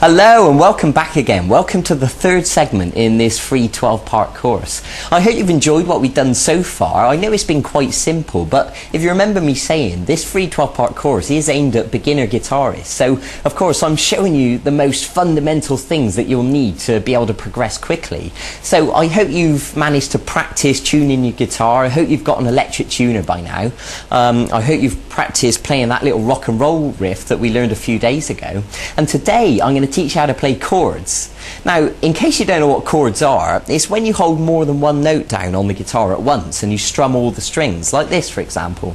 Hello and welcome back again. Welcome to the third segment in this free 12-part course. I hope you've enjoyed what we've done so far. I know it's been quite simple, but if you remember me saying, this free 12-part course is aimed at beginner guitarists. So, of course, I'm showing you the most fundamental things that you'll need to be able to progress quickly. So I hope you've managed to practice tuning your guitar. I hope you've got an electric tuner by now. I hope you've practiced playing that little rock and roll riff that we learned a few days ago. And today I'm going to teach you how to play chords. Now, in case you don't know what chords are, it's when you hold more than one note down on the guitar at once and you strum all the strings, like this for example.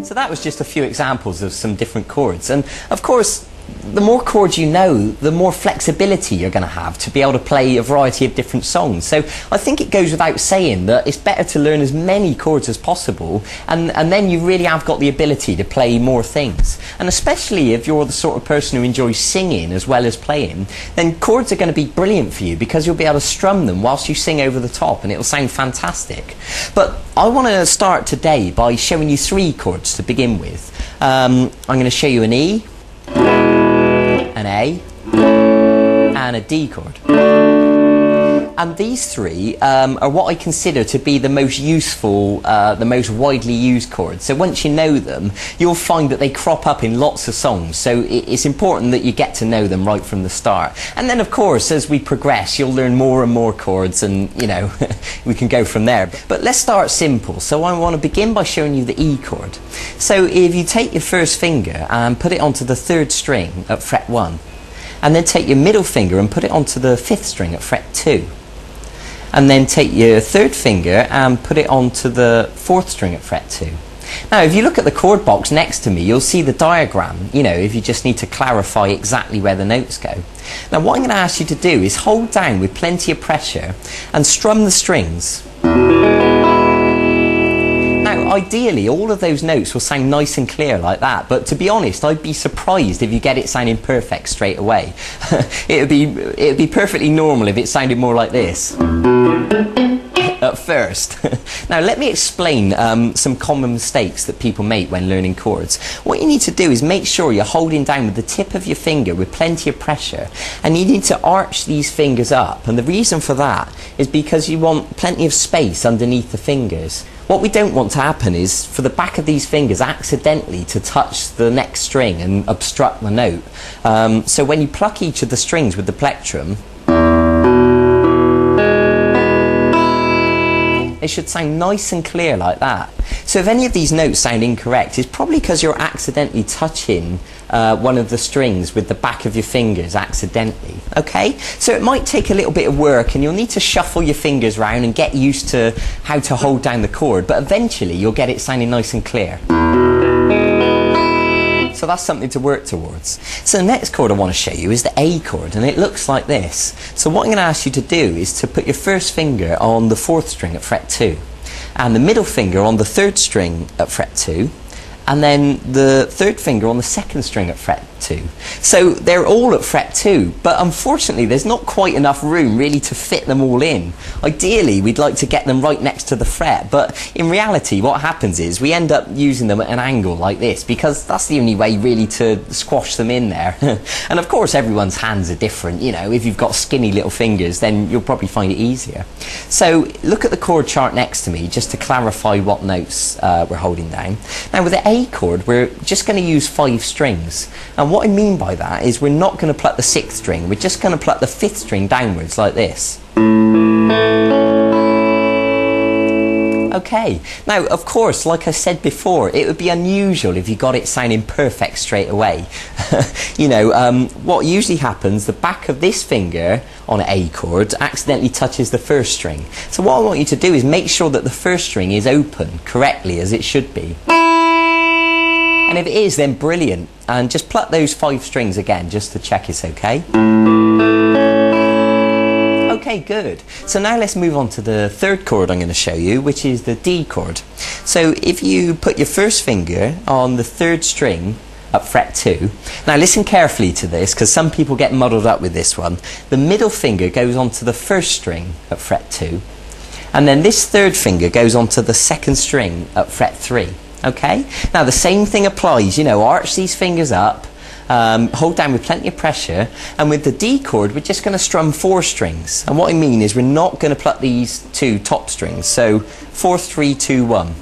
So that was just a few examples of some different chords, and of course the more chords you know, the more flexibility you're going to have to be able to play a variety of different songs. So I think it goes without saying that it's better to learn as many chords as possible, and then you really have got the ability to play more things. And especially if you're the sort of person who enjoys singing as well as playing, then chords are going to be brilliant for you because you'll be able to strum them whilst you sing over the top and it'll sound fantastic. But I want to start today by showing you three chords to begin with. I'm going to show you an E, an A, and a D chord. And these three are what I consider to be the most useful, the most widely used chords. So once you know them, you'll find that they crop up in lots of songs. So it's important that you get to know them right from the start. And then of course, as we progress, you'll learn more and more chords and, you know, we can go from there. But let's start simple. So I want to begin by showing you the E chord. So if you take your first finger and put it onto the third string at fret 1, and then take your middle finger and put it onto the fifth string at fret 2. And then take your third finger and put it onto the fourth string at fret 2. Now if you look at the chord box next to me, you'll see the diagram, you know, if you just need to clarify exactly where the notes go. Now what I'm going to ask you to do is hold down with plenty of pressure and strum the strings. Now ideally all of those notes will sound nice and clear like that, but to be honest I'd be surprised if you get it sounding perfect straight away. It'd be perfectly normal if it sounded more like this at first. Now let me explain some common mistakes that people make when learning chords. What you need to do is make sure you're holding down with the tip of your finger with plenty of pressure, and you need to arch these fingers up, and the reason for that is because you want plenty of space underneath the fingers. What we don't want to happen is for the back of these fingers accidentally to touch the next string and obstruct the note. So when you pluck each of the strings with the plectrum, it should sound nice and clear like that. So if any of these notes sound incorrect, it's probably because you're accidentally touching one of the strings with the back of your fingers accidentally. Okay? So it might take a little bit of work and you'll need to shuffle your fingers around and get used to how to hold down the chord, but eventually you'll get it sounding nice and clear. So that's something to work towards. So the next chord I want to show you is the A chord, and it looks like this. So what I'm going to ask you to do is to put your first finger on the fourth string at fret 2, and the middle finger on the third string at fret 2, and then the third finger on the second string at fret 2. So they're all at fret 2, but unfortunately there's not quite enough room really to fit them all in. Ideally we'd like to get them right next to the fret, but in reality what happens is we end up using them at an angle like this because that's the only way really to squash them in there. And of course everyone's hands are different, you know, if you've got skinny little fingers then you'll probably find it easier. So look at the chord chart next to me just to clarify what notes we're holding down. Now with the A chord we're just going to use 5 strings, and what I mean by that is we're not going to pluck the 6th string, we're just going to pluck the 5th string downwards like this. Okay, now of course like I said before, it would be unusual if you got it sounding perfect straight away. You know, what usually happens, the back of this finger on an A chord accidentally touches the first string. So what I want you to do is make sure that the first string is open correctly as it should be. And if it is, then brilliant. And just pluck those 5 strings again, just to check it's okay. Okay, good. So now let's move on to the third chord I'm going to show you, which is the D chord. So if you put your first finger on the third string at fret 2. Now listen carefully to this, because some people get muddled up with this one. The middle finger goes onto the first string at fret 2, and then this third finger goes onto the second string at fret 3. Okay? Now the same thing applies, you know, arch these fingers up, hold down with plenty of pressure, and with the D chord we're just going to strum 4 strings. And what I mean is we're not going to pluck these 2 top strings. So 4, 3, 2, 1.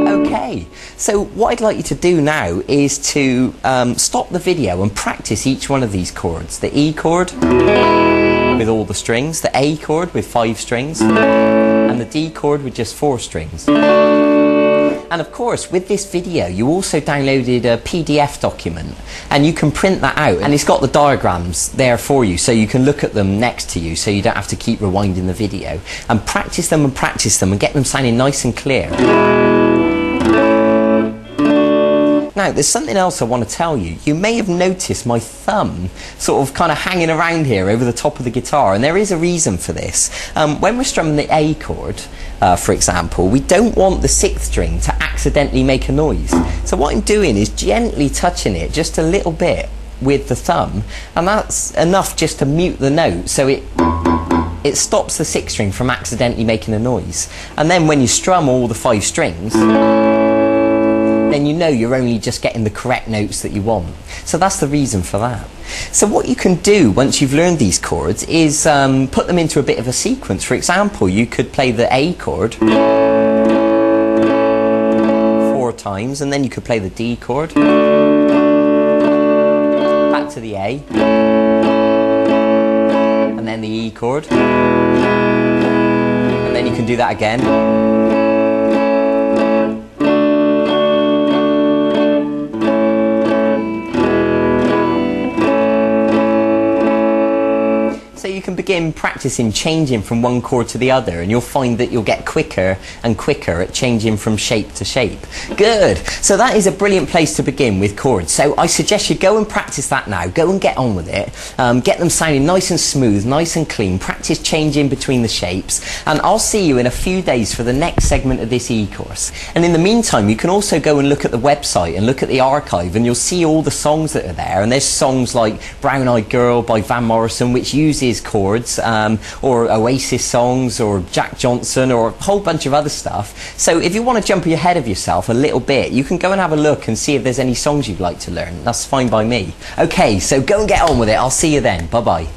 Okay, so what I'd like you to do now is to stop the video and practice each one of these chords. The E chord with all the strings, the A chord with 5 strings, and the D chord with just 4 strings. And of course, with this video, you also downloaded a PDF document, and you can print that out, and it's got the diagrams there for you, so you can look at them next to you, so you don't have to keep rewinding the video. And practice them and get them sounding nice and clear. Now, there's something else I want to tell you. You may have noticed my thumb sort of kind of hanging around here over the top of the guitar, and there is a reason for this. When we're strumming the A chord, for example, we don't want the 6th string to accidentally make a noise. So what I'm doing is gently touching it just a little bit with the thumb, and that's enough just to mute the note, so it stops the 6th string from accidentally making a noise. And then when you strum all the 5 strings, then you know you're only just getting the correct notes that you want. So that's the reason for that. So what you can do once you've learned these chords is put them into a bit of a sequence. For example, you could play the A chord 4 times, and then you could play the D chord, back to the A, and then the E chord, and then you can do that again. So you can begin practicing changing from one chord to the other, and you'll find that you'll get quicker and quicker at changing from shape to shape. Good. So that is a brilliant place to begin with chords. So I suggest you go and practice that now. Go and get on with it. Get them sounding nice and smooth, nice and clean. Practice changing between the shapes. And I'll see you in a few days for the next segment of this e-course. And in the meantime, you can also go and look at the website and look at the archive, and you'll see all the songs that are there. And there's songs like Brown Eyed Girl by Van Morrison, which uses chords, or Oasis songs, or Jack Johnson, or a whole bunch of other stuff. So if you want to jump ahead of yourself a little bit, you can go and have a look and see if there's any songs you'd like to learn. That's fine by me. Okay, so go and get on with it. I'll see you then. Bye bye.